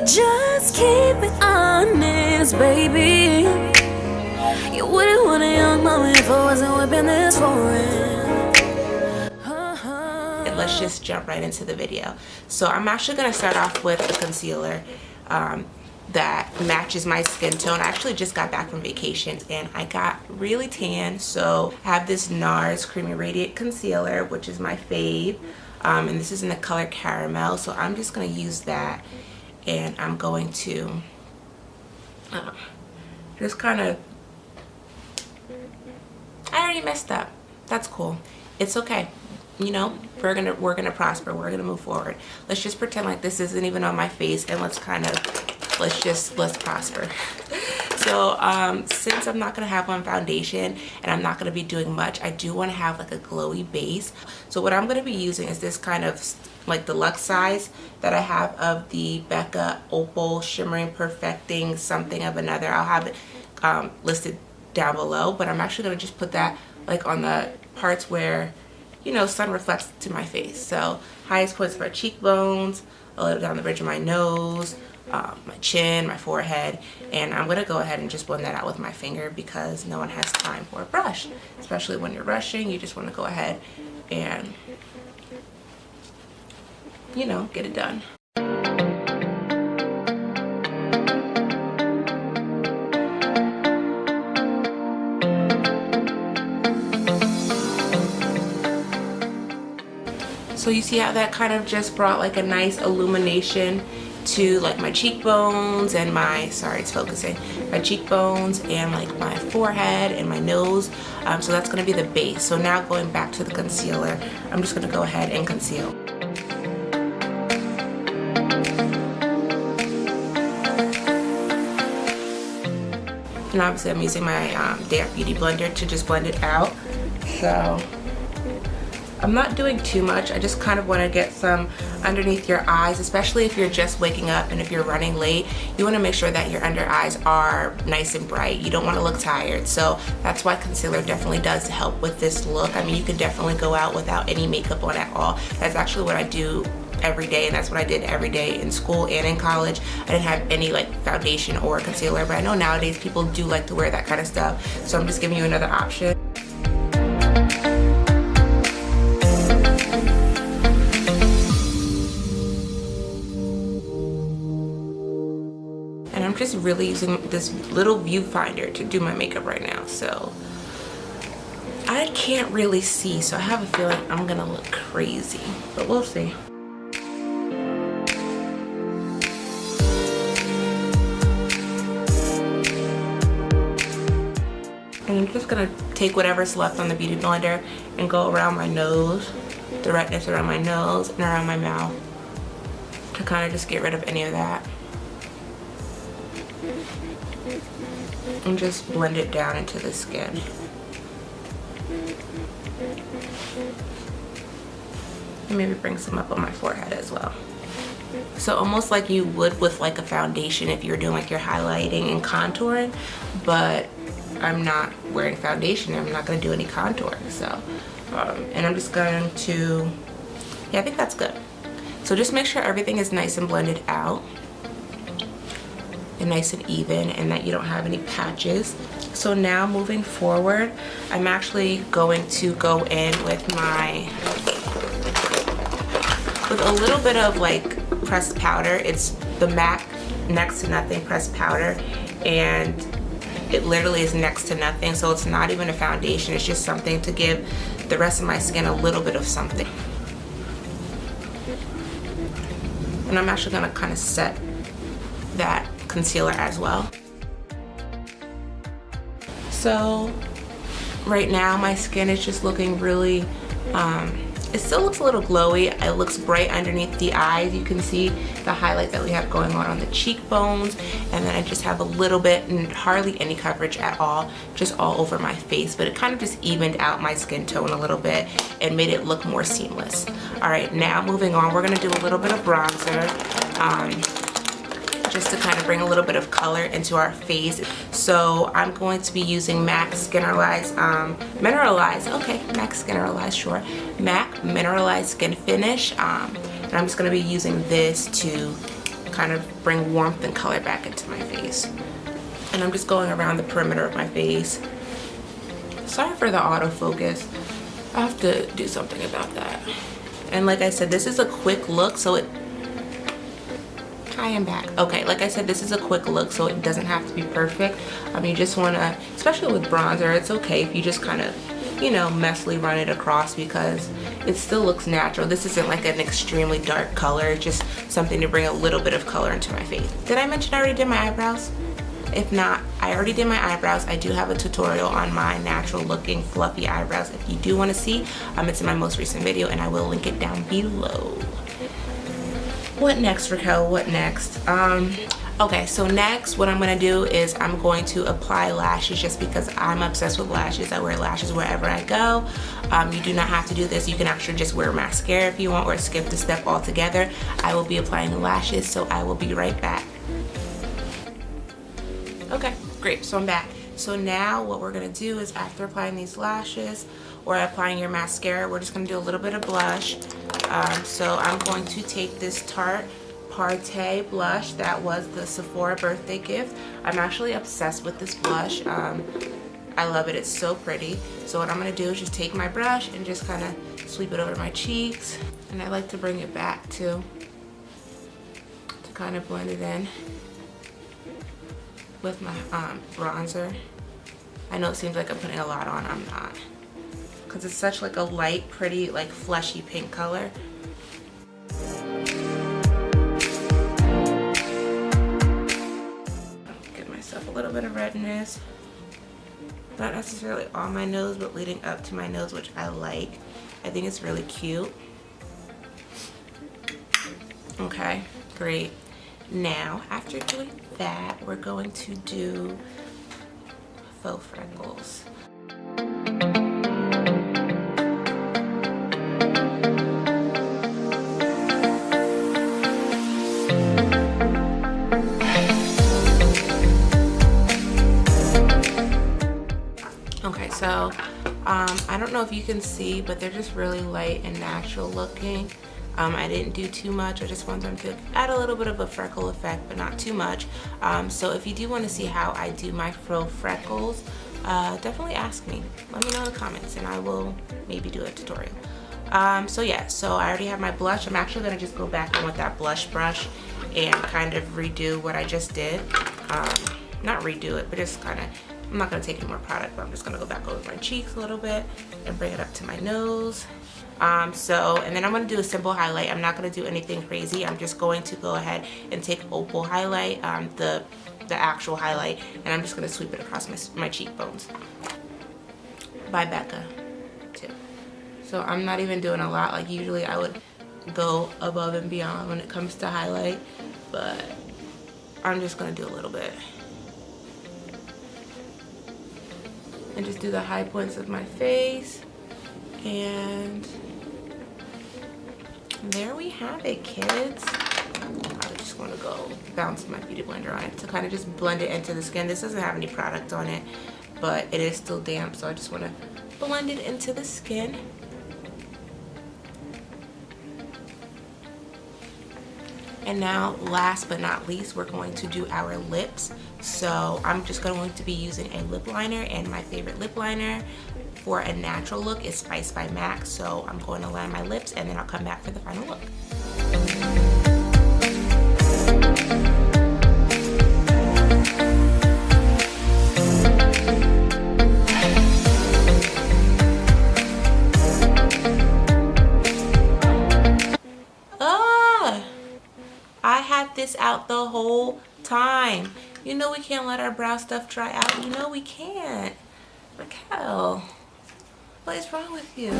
Just keep it honest, baby. You wouldn't want a young mama if I wasn't whipping this for it. Let's just jump right into the video. So I'm actually going to start off with a concealer that matches my skin tone. I actually just got back from vacation and I got really tan, so I have this Nars Creamy Radiant Concealer, which is my fave, and this is in the color Caramel. So I'm just going to use that, and I'm going to just kind of, I already messed up. That's cool. It's okay. You know, we're gonna prosper. We're gonna move forward. Let's just pretend like this isn't even on my face, and let's prosper. So since I'm not gonna have on foundation and I'm not gonna be doing much, I do want to have like a glowy base. So what I'm gonna be using is this kind of like deluxe size that I have of the Becca Opal Shimmering Perfecting Something of Another. I'll have it listed down below, but I'm actually gonna just put that like on the parts where, you know, sun reflects to my face. So highest points of my cheekbones, a little down the bridge of my nose, my chin, my forehead, and I'm gonna go ahead and just blend that out with my finger because no one has time for a brush, especially when you're rushing. You just want to go ahead and, you know, get it done. So you see how that kind of just brought like a nice illumination to like my cheekbones and my, sorry it's focusing, my cheekbones and like my forehead and my nose. So that's going to be the base. So now going back to the concealer, I'm just going to go ahead and conceal. And obviously I'm using my damp beauty blender to just blend it out. So I'm not doing too much. I just kind of want to get some underneath your eyes, especially if you're just waking up and if you're running late. You want to make sure that your under eyes are nice and bright. You don't want to look tired. So that's why concealer definitely does help with this look. I mean, you can definitely go out without any makeup on at all. That's actually what I do every day, and that's what I did every day in school and in college. I didn't have any like foundation or concealer, but I know nowadays people do like to wear that kind of stuff. So I'm just giving you another option. And I'm just really using this little viewfinder to do my makeup right now, so I can't really see, so I have a feeling I'm gonna look crazy, but we'll see. And I'm just gonna take whatever's left on the beauty blender and go around my nose, the redness around my nose and around my mouth, to kind of just get rid of any of that. And just blend it down into the skin. And maybe bring some up on my forehead as well. So almost like you would with like a foundation if you were doing like your highlighting and contouring, but I'm not wearing foundation. I'm not going to do any contouring. So, and I'm just going to, yeah, I think that's good. So just make sure everything is nice and blended out and nice and even, and that you don't have any patches. So now moving forward, I'm actually going to go in with a little bit of like pressed powder. It's the MAC Next to Nothing pressed powder, and it literally is next to nothing, so it's not even a foundation. It's just something to give the rest of my skin a little bit of something. And I'm actually gonna kind of set that concealer as well. So right now my skin is just looking really, it still looks a little glowy. It looks bright underneath the eyes. You can see the highlight that we have going on the cheekbones, and then I just have a little bit and hardly any coverage at all, just all over my face, but it kind of just evened out my skin tone a little bit and made it look more seamless. All right, now moving on, we're gonna do a little bit of bronzer. Just to kind of bring a little bit of color into our face. So I'm going to be using MAC Mineralize, okay, MAC Mineralize, sure. MAC Mineralize Skinfinish, and I'm just going to be using this to kind of bring warmth and color back into my face. And I'm just going around the perimeter of my face. Sorry for the autofocus. I have to do something about that. And like I said, this is a quick look, so I am back. Okay, like I said, this is a quick look, so it doesn't have to be perfect. You just want to, especially with bronzer, it's okay if you just kind of, you know, messily run it across, because it still looks natural. This isn't like an extremely dark color, it's just something to bring a little bit of color into my face. Did I mention I already did my eyebrows? If not, I already did my eyebrows. I do have a tutorial on my natural looking fluffy eyebrows. If you do want to see, it's in my most recent video, and I will link it down below. What next, Raquel? What next? Okay, so next what I'm gonna do is I'm going to apply lashes, just because I'm obsessed with lashes. I wear lashes wherever I go. You do not have to do this. You can actually just wear mascara if you want, or skip the step altogether. I will be applying lashes, so I will be right back. Okay, great, so I'm back. So now what we're gonna do is, after applying these lashes or applying your mascara, we're just gonna do a little bit of blush. So I'm going to take this Tarte Partey blush that was the Sephora birthday gift. I'm actually obsessed with this blush. I love it, it's so pretty. So what I'm gonna do is just take my brush and just kind of sweep it over my cheeks. And I like to bring it back too, to kind of blend it in with my bronzer. I know it seems like I'm putting a lot on, I'm not, because it's such like a light, pretty, like fleshy pink color. Give myself a little bit of redness, not necessarily on my nose, but leading up to my nose, which I like. I think it's really cute. Okay, great. Now, after doing that, we're going to do faux freckles. Okay, so I don't know if you can see, but they're just really light and natural looking. I didn't do too much. I just wanted them to add a little bit of a freckle effect, but not too much. So if you do want to see how I do my faux freckles, definitely ask me. Let me know in the comments, and I will maybe do a tutorial. So yeah, so I already have my blush. I'm actually going to just go back in with that blush brush and kind of redo what I just did. Not redo it, but just kind of, I'm not going to take any more product, but I'm just going to go back over my cheeks a little bit and bring it up to my nose. And then I'm going to do a simple highlight. I'm not going to do anything crazy. I'm just going to go ahead and take Opal highlight, the actual highlight, and I'm just going to sweep it across my cheekbones. By Becca, too. So I'm not even doing a lot. Like usually I would go above and beyond when it comes to highlight, but I'm just going to do a little bit. And just do the high points of my face. And there we have it, kids. I just want to go bounce my beauty blender on it to kind of just blend it into the skin. This doesn't have any product on it, but it is still damp, so I just want to blend it into the skin. And now, last but not least, we're going to do our lips. So I'm just going to be using a lip liner, and my favorite lip liner for a natural look is Spice by MAC. So I'm going to line my lips, and then I'll come back for the final look. I had this out the whole time. You know we can't let our brow stuff dry out. You know we can't. Raquel, what is wrong with you?